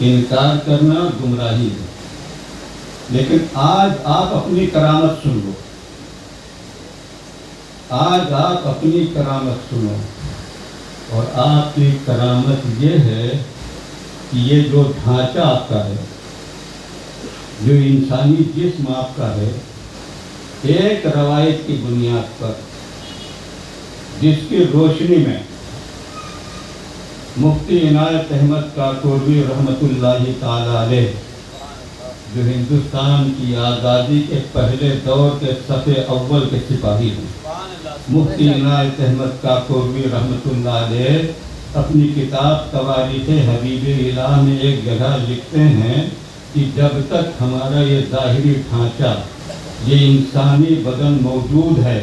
انکار کرنا گمراہی ہے. لیکن آج آپ اپنی کرامت سن لو. آج آپ اپنی کرامت سنو. اور آپ کی کرامت یہ ہے کہ یہ جو ڈھانچہ آپ کا ہے، جو انسانی جسم آپ کا ہے، ایک روایت کی بنیاد پر جس کی روشنی میں مفتی عنایت احمد کاکوروی رحمۃ اللہ تعالی علیہ، جو ہندوستان کی آزادی کے پہلے دور کے صف اول کے سپاہی ہیں، مفتی عنایت احمد کاکوروی رحمۃ اللہ علیہ اپنی کتاب تواریخ حبیب الہ میں ایک جگہ لکھتے ہیں کہ جب تک ہمارا یہ ظاہری ڈھانچہ، یہ انسانی بدن موجود ہے،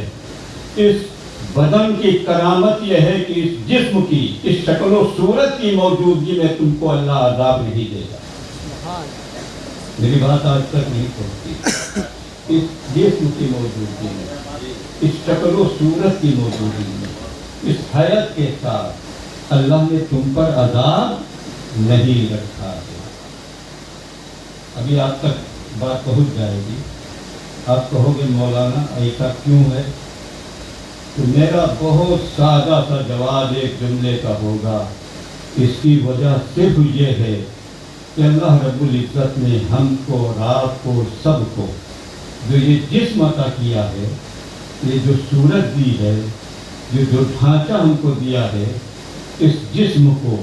اس بدن کی کرامت یہ ہے کہ اس جسم کی، اس شکل و صورت کی موجودگی میں تم کو اللہ عذاب نہیں دے گا. میری بات آج تک نہیں پہنچتی. اس جسم کی موجودگی میں، اس شکل و صورت کی موجودگی میں، اس حیات کے ساتھ اللہ نے تم پر عذاب نہیں رکھا ہے. ابھی آپ تک بات پہنچ جائے گی. آپ کہو گے مولانا ایسا کیوں ہے؟ تو میرا بہت سادہ سا جواب ایک جملے کا ہوگا. اس کی وجہ صرف یہ ہے کہ اللہ رب العزت نے ہم کو، آپ کو، سب کو جو یہ جسم عطا کیا ہے، یہ جو صورت دی ہے، یہ جو ڈھانچہ ہم کو دیا ہے، اس جسم کو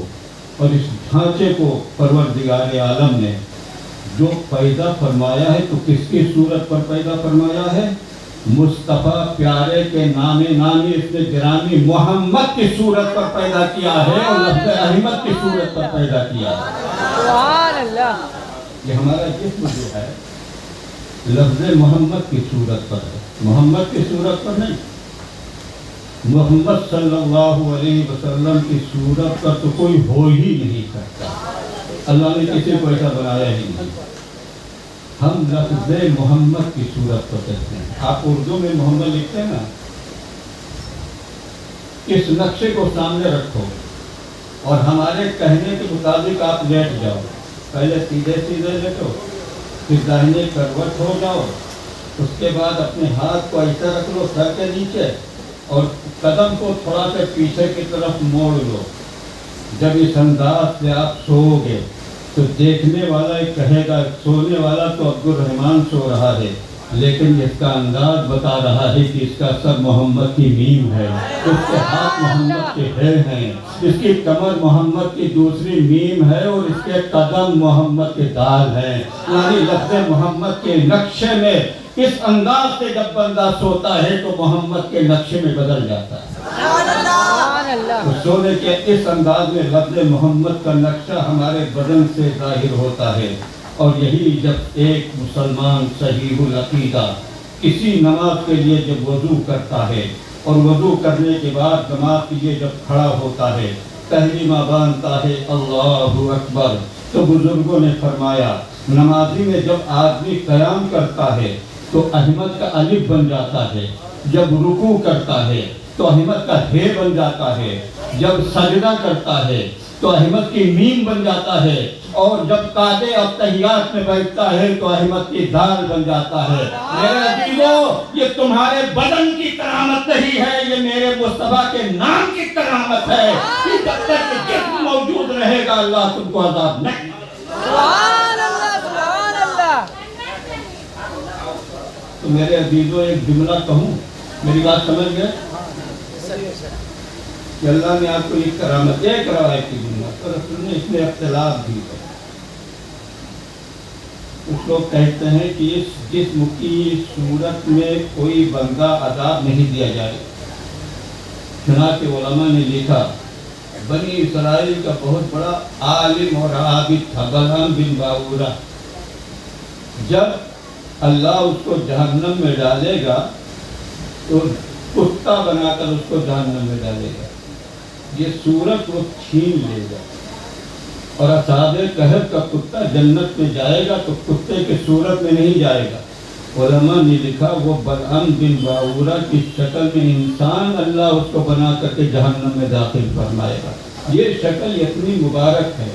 اور اس ڈھانچے کو پروردگار عالم نے جو پیدا فرمایا ہے تو کس کی صورت پر پیدا فرمایا ہے؟ مصطفیٰ پیارے کے نام نامی، اس نے گرامی محمد کی صورت پر پیدا کیا ہے اور لفظ احمد کی صورت پر پیدا کیا ہے. سبحان اللہ. یہ ہمارا جسم جو ہے لفظ محمد کی صورت پر ہے، محمد کی صورت پر نہیں. محمد صلی اللہ علیہ وسلم کی صورت پر تو کوئی ہو ہی نہیں سکتا. اللہ نے کسی کو ایسا بنایا ہی نہیں. ہم لفظ محمد کی صورت پر کہتے ہیں. آپ اردو میں محمد لکھتے ہیں نا، اس نقشے کو سامنے رکھو اور ہمارے کہنے کے مطابق آپ لیٹ جاؤ. پہلے سیدھے سیدھے لیٹو، پھر داہنے کروٹ ہو جاؤ، اس کے بعد اپنے ہاتھ کو ایسا رکھ لو سر کے نیچے اور قدم کو تھوڑا سا پیچھے کی طرف موڑ لو. جب اس انداز سے آپ سو گے تو دیکھنے والا کہے گا سونے والا تو عبد الرحمن سو رہا ہے، لیکن اس کا انداز بتا رہا ہے کہ اس کا سر محمد کی میم ہے، اس کے ہاتھ محمد کے ہے ہیں، اس کی کمر محمد کی دوسری میم ہے اور اس کے قدم محمد کے دال ہیں. یعنی لفظ محمد کے نقشے میں اس انداز سے جب بندہ سوتا ہے تو محمد کے نقشے میں بدل جاتا ہے. تو سونے کے اس انداز میں لفظ محمد کا نقشہ ہمارے بدن سے ظاہر ہوتا ہے. اور یہی جب ایک مسلمان صحیح العقیدہ کسی نماز کے لیے جب وضو کرتا ہے اور وضو کرنے کے بعد جماعت کے لیے جب کھڑا ہوتا ہے، تحریمہ باندھتا ہے اللہ اکبر، تو بزرگوں نے فرمایا نمازی میں جب آدمی قیام کرتا ہے تو احمد کا الف بن جاتا ہے، جب رکوع کرتا ہے تو احمد کا ہے بن جاتا ہے، جب سجدہ کرتا ہے تو احمد کی میم بن جاتا ہے، اور جب قعدے اور تحیات میں بیٹھتا ہے تو احمد کی دال بن جاتا ہے. میرے عزیزو، یہ تمہارے بدن کی کرامت نہیں ہے، یہ میرے مصطفیٰ کے نام کی کرامت ہے کہ جب تک جسم موجود رہے گا اللہ تم کو عذاب نہیں. سبحان اللہ، سبحان اللہ. تو میرے عزیزو ایک جملہ کہوں، میری بات سمجھ گئے کہ اللہ نے آپ کو ایک کرامت، ایک روایت کی بنیاد پر رسول نے اس میں اختلاف بھی ہے. کچھ لوگ کہتے ہیں کہ اس جسم کی صورت میں کوئی بندہ عذاب نہیں دیا جائے. چنانچہ علماء نے لکھا بنی اسرائیل کا بہت بڑا عالم اور عابد تھا بلعام بن باورہ. جب اللہ اس کو جہنم میں ڈالے گا تو کتا بنا کر اس کو جہنم میں ڈالے گا. یہ صورت وہ چھین لے گا اور اصحاب کہف کا کتا جنت میں جائے گا تو کتے کی صورت میں نہیں جائے گا. علماء نے لکھا وہ بلعام بن باورہ کی شکل میں انسان اللہ اس کو بنا کر کے جہنم میں داخل فرمائے گا. یہ شکل اتنی مبارک ہے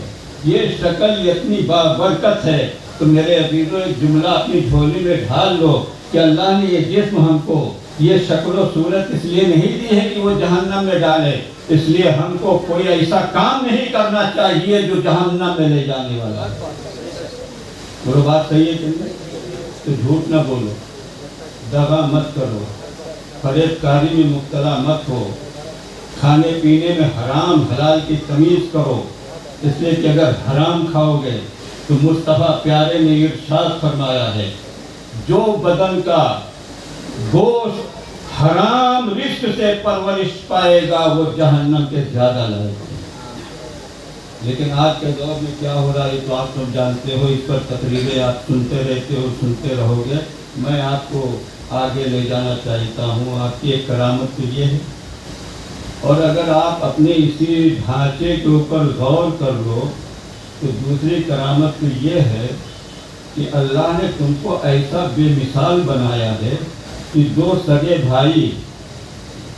یہ شکل اتنی بابرکت ہے، تو میرے عزیزوں ایک جملہ اپنی جھولی میں ڈھال لو کہ اللہ نے یہ جسم ہم کو یہ شکل و صورت اس لیے نہیں دی ہے کہ وہ جہنم میں ڈالے، اس لیے ہم کو کوئی ایسا کام نہیں کرنا چاہیے جو جہنم میں لے جانے والا ہے۔ بولو بات صحیح ہے کہ نہیں؟ تو جھوٹ نہ بولو، دغا مت کرو، فریب کاری میں مبتلا مت ہو، کھانے پینے میں حرام حلال کی تمیز کرو، اس لیے کہ اگر حرام کھاؤ گے تو مصطفیٰ پیارے نے ارشاد فرمایا ہے جو بدن کا گوشت حرام رزق سے پرورش پائے گا وہ جہنم کے زیادہ لائق ہے۔ لیکن آج کے دور میں کیا ہو رہا ہے تو آپ سب جانتے ہو، اس پر تقریریں آپ سنتے رہتے ہو، سنتے رہو گے۔ میں آپ کو آگے لے جانا چاہتا ہوں، آپ کی ایک کرامت تو یہ ہے، اور اگر آپ اپنے اسی ڈھانچے کے اوپر غور کر لو تو دوسری کرامت تو یہ ہے کہ اللہ نے تم کو ایسا بے مثال بنایا ہے کہ دو سگے بھائی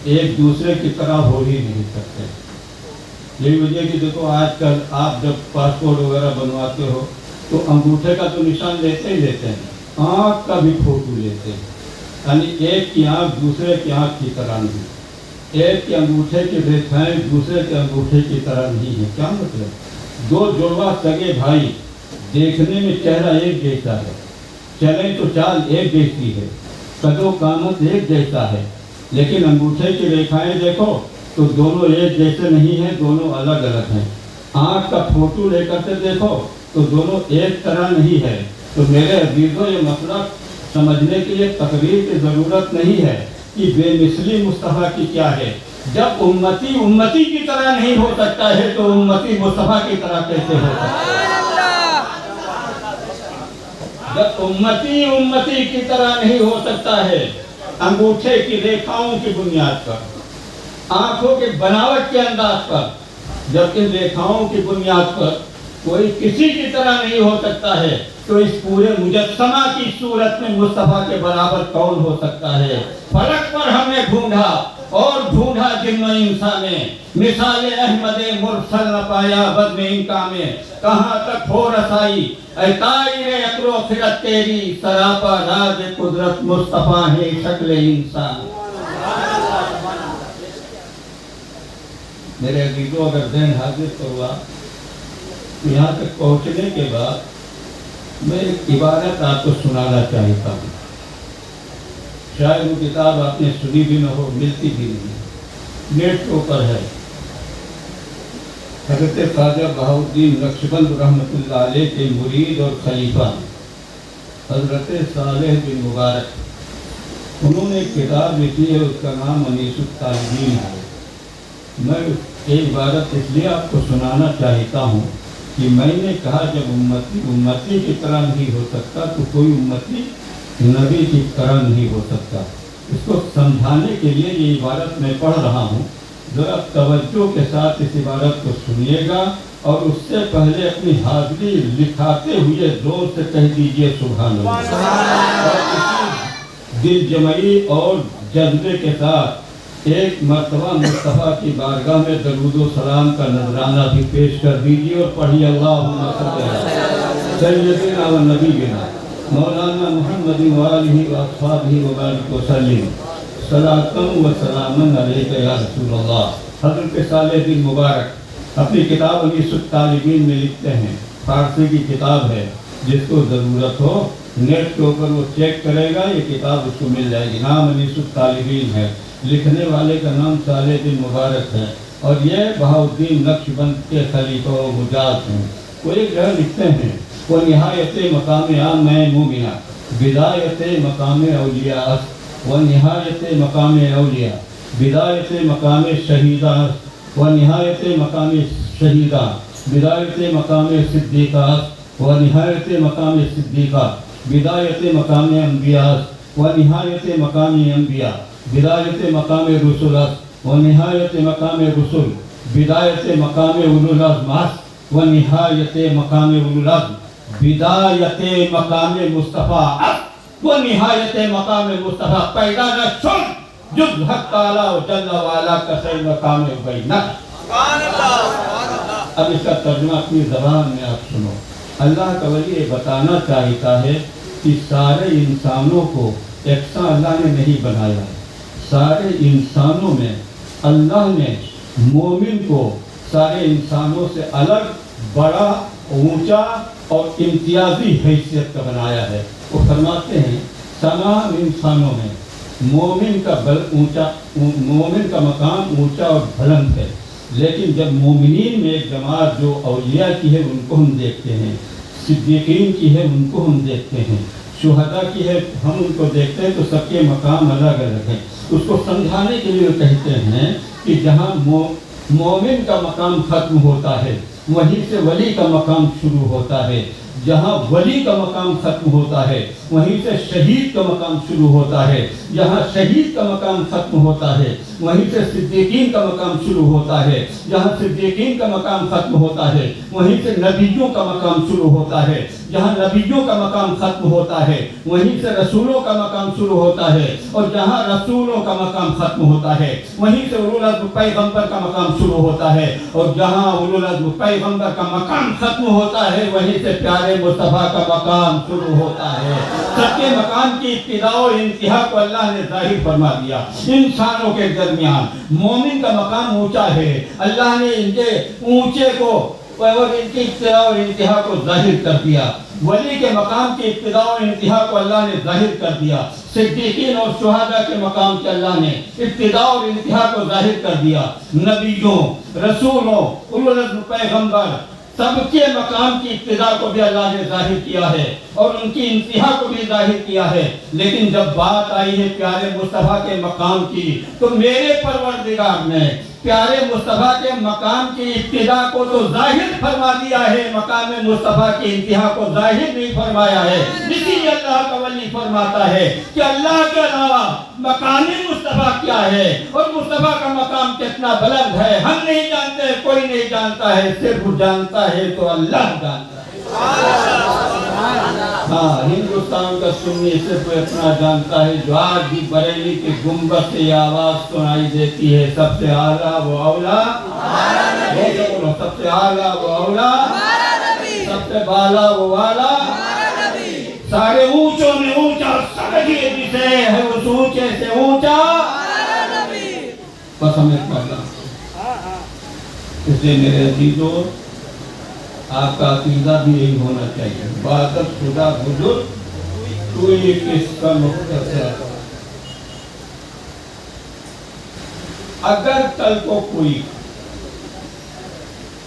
ایک دوسرے کی طرح ہو ہی نہیں سکتے۔ یہی وجہ کہ دیکھو آج کل آپ جب پاسپورٹ وغیرہ بنواتے ہو تو انگوٹھے کا تو نشان لیتے ہی لیتے ہیں، آنکھ کا بھی فوٹو لیتے ہیں، یعنی ایک کی آنکھ دوسرے کی آنکھ کی طرح نہیں، ایک کے انگوٹھے کی ریکھائیں دوسرے کے انگوٹھے کی طرح نہیں ہے۔ کیا مطلب؟ دو جڑواں سگے بھائی دیکھنے میں چہرہ ایک جیسا ہے، چلیں تو چال ایک جیسی ہے، قد و قامت ایک جیسا ہے، لیکن انگوٹھے کی ریکھائیں دیکھو تو دونوں ایک جیسے نہیں ہیں، دونوں الگ الگ ہیں۔ آنکھ کا فوٹو لے کر کے دیکھو تو دونوں ایک طرح نہیں ہے۔ تو میرے عزیزوں یہ مسئلہ سمجھنے کے لیے تقریر کی ضرورت نہیں ہے کہ بے مثلی مصطفیٰ کی کیا ہے۔ جب امتی امتی کی طرح نہیں ہو سکتا ہے تو امتی مصطفیٰ کی طرح کیسے ہو سکتا ہے؟ جب امتی امتی کی طرح نہیں ہو سکتا ہے، انگوٹھے کی ریکھاؤں کی بنیاد پر، آنکھوں کے بناوٹ کے انداز پر، جب ان ریکھاؤں کی بنیاد پر کوئی کسی کی طرح نہیں ہو سکتا ہے تو اس پورے مجسمہ کی صورت میں مصطفیٰ کے برابر کون ہو سکتا ہے؟ فلک پر ہم نے ڈھونڈا اور ڈھونڈا جن و انسان میں، مثال احمد مرسل نہ پایا بزم انکا میں، کہاں تک ہو رسائی اے طائر اکر و فرت تیری، سراپا راز قدرت مصطفیٰ ہے شکل انسان۔ میرے عزیزوں اگر ذہن حاضر کروا تو یہاں تک پہنچنے کے بعد میں ایک عبارت آپ کو سنانا چاہتا ہوں، شاید وہ کتاب آپ نے سنی بھی نہ ہو، ملتی بھی نہیں، نیٹ کے اوپر ہے۔ حضرت خواجہ بہاؤالدین نقشبند رحمۃ اللہ علیہ کے مرید اور خلیفہ حضرت صالح بن مبارک، انہوں نے ایک کتاب لکھی ہے، اس کا نام انیس الطالبین ہے۔ میں ایک عبارت اس لیے آپ کو سنانا چاہتا ہوں کہ میں نے کہا جب امتی امتی کی طرح نہیں ہو سکتا تو کوئی امتی نبی کی طرح نہیں ہو سکتا۔ اس کو سمجھانے کے لیے یہ عبارت میں پڑھ رہا ہوں، ذرا توجہ کے ساتھ اس عبارت کو سنیے گا، اور اس سے پہلے اپنی حاضری لکھاتے ہوئے زور سے کہہ دیجئے سبحان اللہ، اور اسی دل جمعی اور جذبے کے ساتھ ایک مرتبہ مصطفیٰ کی بارگاہ میں درود و سلام کا نذرانہ بھی پیش کر دیجیے اور پڑھیے اللہم صلی علی سیدنا و نبینا مولانا محمد وآلہ واصحابہ وبارک وسلم صلاۃ و سلام علیک یا رسول اللہ۔ حضرت صالح بن مبارک اپنی کتاب انیس الطالبین میں لکھتے ہیں، فارسی کی کتاب ہے، جس کو ضرورت ہو نیٹ کے اوپر وہ چیک کرے گا، یہ کتاب اس کو مل جائے گی، نام انیس الطالبین ہے، لکھنے والے کا نام صالح بن مبارک ہے، اور یہ بہاؤالدین نقشبند کے خلیفہ و مجاز ہیں۔ وہ ایک جگہ لکھتے ہیں، وہ نہایت مقام عام مومنہ بدایت مقام اولیاء، وہ نہایت مقام اولیاء بدایت مقام شہیدہ، وہ نہایت مقام شہیدہ بدایت مقام صدیقہ، وہ نہایت مقام صدیقہ بدایت مقام انبیاء، وہ نہایت مقام انبیاء بدایت مقام رسول، و نہایت مقام رسول بدایت مقام اولو العزم، و نہایت مقام اولو العزم بدایت مقام مصطفیٰ، و نہایت مقام مصطفیٰ پیدا نہ چھوڑ جز حق تعالی و جل والا کسی مقام بینک۔ سبحان اللہ، سبحان اللہ۔ اب اس کا ترجمہ اپنی زبان میں آپ سنو۔ اللہ کا ولی یہ بتانا چاہتا ہے کہ سارے انسانوں کو یکساں اللہ نے نہیں بنایا ہے۔ سارے انسانوں میں اللہ نے مومن کو سارے انسانوں سے الگ، بڑا، اونچا اور امتیازی حیثیت کا بنایا ہے۔ وہ فرماتے ہیں تمام انسانوں میں مومن کا مقام اونچا اور بلند ہے، لیکن جب مومنین میں ایک جماعت جو اولیاء کی ہے ان کو ہم دیکھتے ہیں، صدیقین کی ہے ان کو ہم دیکھتے ہیں، شہداء کی ہے ہم ان کو دیکھتے ہیں، تو سب کے مقام الگ الگ ہیں۔ اس کو سمجھانے کے لیے کہتے ہیں کہ جہاں مومن کا مقام ختم ہوتا ہے وہیں سے ولی کا مقام شروع ہوتا ہے، جہاں ولی کا مقام ختم ہوتا ہے وہیں سے شہید کا مقام شروع ہوتا ہے، جہاں شہید کا مقام ختم ہوتا ہے وہیں سے صدیقین کا مقام شروع ہوتا ہے، جہاں صدیقین کا مقام ختم ہوتا ہے وہیں سے نبیوں کا مقام شروع ہوتا ہے، جہاں نبیوں کا مقام ختم ہوتا ہے وہیں سے رسولوں کا مقام شروع ہوتا ہے، اور جہاں رسولوں کا مقام ختم ہوتا ہے وہیں سے اولو العزم پیغمبر کا مقام شروع ہوتا ہے، اور جہاں اولو العزم پیغمبر کا مقام ختم ہوتا ہے وہیں سے پیارے مصطفیٰ کا مقام شروع ہوتا ہے۔ سب کے مقام کی ابتدا و انتہا کو اللہ نے ظاہر فرما دیا۔ انسانوں کے درمیان مومن کا مقام اونچا ہے، اللہ نے ان کے اونچے کو اور ان کی ابتدا اور انتہا کو ظاہر کر دیا۔ ولی کے مقام کی ابتدا اور انتہا کو اللہ نے ظاہر کر دیا۔ صدیقین اور شہداء کے مقام کے اللہ نے ابتدا اور انتہا کو ظاہر کر دیا۔ نبیوں، رسولوں، اولو العزم پیغمبر، سب کے مقام کی ابتدا کو بھی اللہ نے ظاہر کیا ہے اور ان کی انتہا کو بھی ظاہر کیا ہے، لیکن جب بات آئی ہے پیارے مصطفیٰ کے مقام کی تو میرے پروردگار نے پیارے مصطفیٰ کے مقام کی ابتدا کو تو ظاہر فرما دیا ہے، مقام مصطفیٰ کی انتہا کو ظاہر نہیں فرمایا ہے۔ اسی لیے اللہ کا ولی فرماتا ہے کہ اللہ کے علاوہ مقام مصطفیٰ کیا ہے اور مصطفیٰ کا مقام کتنا بلند ہے ہم نہیں جانتے، کوئی نہیں جانتا ہے، صرف جانتا ہے تو اللہ جانتا ہے۔ ہاں، ہندوستان کا سنی صرف اتنا جانتا ہے جو آج بھی بریلی کے گنبد سے یہ آواز سنائی دیتی ہے، سب سے اعلیٰ وہ اولا، سب سے اعلیٰ وہ اولا، سب سے بالا وہ والا، سارے اونچوں میں اونچا سمجھیے جسے ہے اس اونچے سے اونچا، بس ہمیں پڑھنا۔ اس لیے میرے عزیزوں آپ کا عقیدہ بھی یہی ہونا چاہیے، عبادت خدا بزرگ کوئی کس کا مختصر۔ اگر کل کو کوئی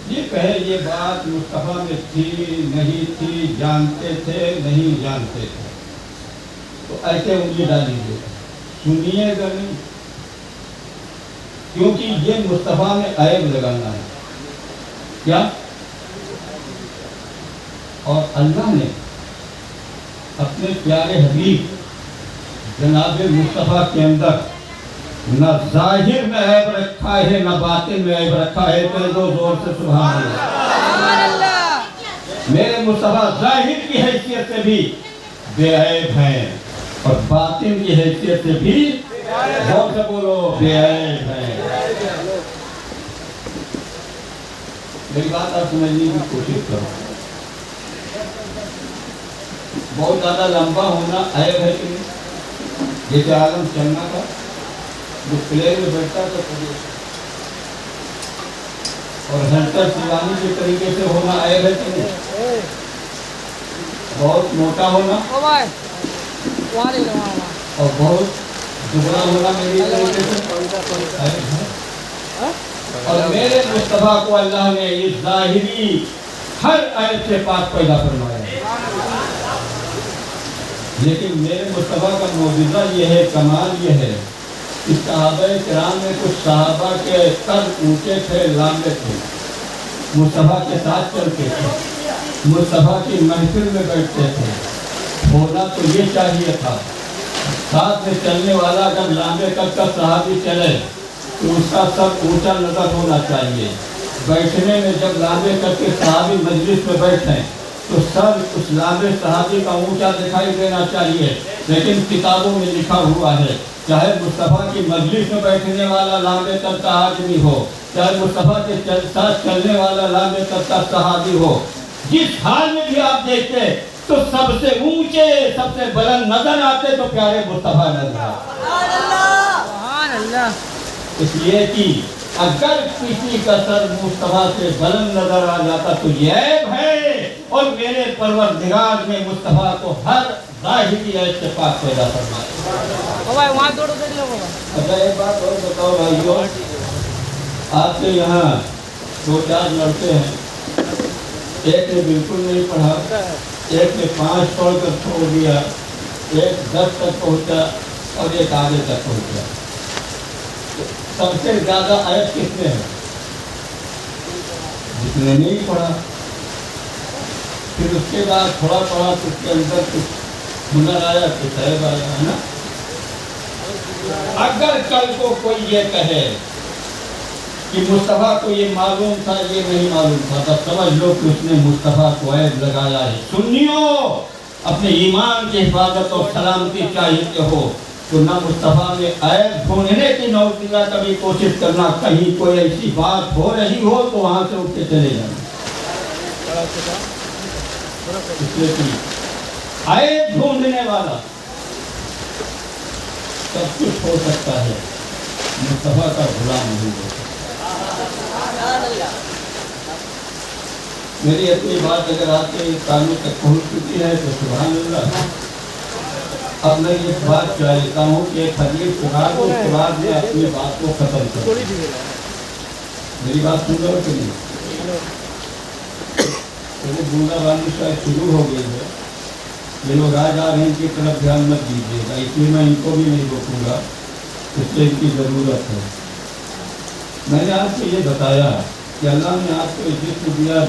یہ کہے یہ بات مصطفیٰ میں تھی نہیں تھی، جانتے تھے نہیں جانتے تھے، تو ایسے انگلی ڈالیے، سنیے گا نہیں، کیونکہ یہ مصطفیٰ میں عیب لگانا ہے۔ کیا؟ اور اللہ نے اپنے پیارے حبیب جناب مصطفیٰ کے اندر نہ ظاہر میں عیب رکھا ہے نہ باطن میں عیب رکھا ہے، کہہ دو زور سے سبحان اللہ۔ میرے مصطفیٰ ظاہر کی حیثیت سے بھی بے عیب ہیں اور باطن کی حیثیت سے بھی زور سے بولو بے عیب ہیں۔ میری بات آپ سمجھنے کی کوشش کرو، بہت زیادہ لمبا ہونا عیب ہے کہ نہیں؟ جیسے عالم چلنا تھا جو پلین میں بیٹھتا تھا اور ہنٹر سیوانی کے طریقے سے ہونا عیب ہے کہ نہیں؟ بہت موٹا ہونا اور بہت دبلا ہونا میری طریقے سے عیب ہے۔ اور میرے مصطفیٰ کو اللہ نے اس ظاہری ہر عیب سے پاک پیدا فرمایا، لیکن میرے مصطفیٰ کا معجزہ یہ ہے، کمال یہ ہے کہ صحابہ کرام میں کچھ صحابہ کے قد اونچے تھے، لمبے تھے، مصطفیٰ کے ساتھ چلتے تھے، مصطفیٰ کی محفل میں بیٹھتے تھے۔ ہونا تو یہ چاہیے تھا، ساتھ میں چلنے والا اگر لمبے قد کا صحابی چلے تو اس کا سب اونچا نظر ہونا چاہیے۔ بیٹھنے میں جب لمبے قد کے صحابی مجلس میں بیٹھیں تو سب اس لمبے صحابی کا اونچا دکھائی دینا چاہیے، لیکن کتابوں میں لکھا ہوا ہے چاہے مصطفیٰ کی مجلس میں بیٹھنے والا لامے تر کا آدمی ہو، چاہے مصطفیٰ کے ساتھ چلنے والا لامے تر کا صحابی ہو، جس حال میں بھی آپ دیکھتے تو سب سے اونچے سب سے بلند نظر آتے تو پیارے مصطفیٰ نظر آتے۔ سبحان اللہ۔ اس لیے کہ اگر کسی کا سر مصطفیٰ سے بلند نظر آ جاتا تو یہ عیب ہے، اور میرے پروردگار نے مصطفیٰ کو ہر ظاہری اتفاق پیدا فرمایا۔ بھائی وہاں دوڑو دے لو بابا۔ اچھا ایک بات اور بتاؤ بھائیو، آپ کے یہاں 2-4 لڑکے ہیں، ایک نے بالکل نہیں پڑھا، ایک نے 5 پڑھ کر چھوڑ دیا، ایک 10 تک پہنچا اور ایک آگے تک پہنچا۔ سب سے زیادہ عیب کس میں ہے؟ جس نے نہیں پڑھا۔ پھر اس کے بعد تھوڑا پڑھا تو اس کے اندر کچھ ہنر آیا، کچھ عیب آیا، ہے نا؟ اگر کل کو کوئی یہ کہے کہ مصطفیٰ کو یہ معلوم تھا یہ نہیں معلوم تھا، تب سمجھ لو کہ اس نے مصطفیٰ کو عیب لگایا ہے۔ سنیو، اپنے ایمان کی حفاظت اور سلامتی چاہیے ہو تو نہ مصطفیٰ میں عیب ڈھونڈنے کی نوبت کبھی کوشش کرنا، کہیں کوئی ایسی بات ہو رہی ہو تو وہاں سے اٹھ کے چلے جانا۔ اس لیے کہ عیب ڈھونڈنے والا سب کچھ ہو سکتا ہے، مصطفیٰ کا غلام نہیں ہو سکتا۔ میری اپنی بات اگر آپ کے کانوں تک پہنچ چکی ہے تو سبحان اللہ۔ اب میں یہ بات چاہتا ہوں کہ ایک حدیث سنا دو، اس کے بعد میں اپنی بات کو ختم کروں۔ میری بات سن رہے ہو کہ نہیں؟ تو بوندا باندی شاید شروع ہو گئی ہے، یہ لوگ آ جا رہے ہیں، ان کی طرف دھیان مت دیجیے گا، اس لیے میں ان کو بھی نہیں روکوں گا، اس سے ان کی ضرورت ہے۔ میں نے آپ کو یہ بتایا کہ اللہ نے آپ کو جسم دیا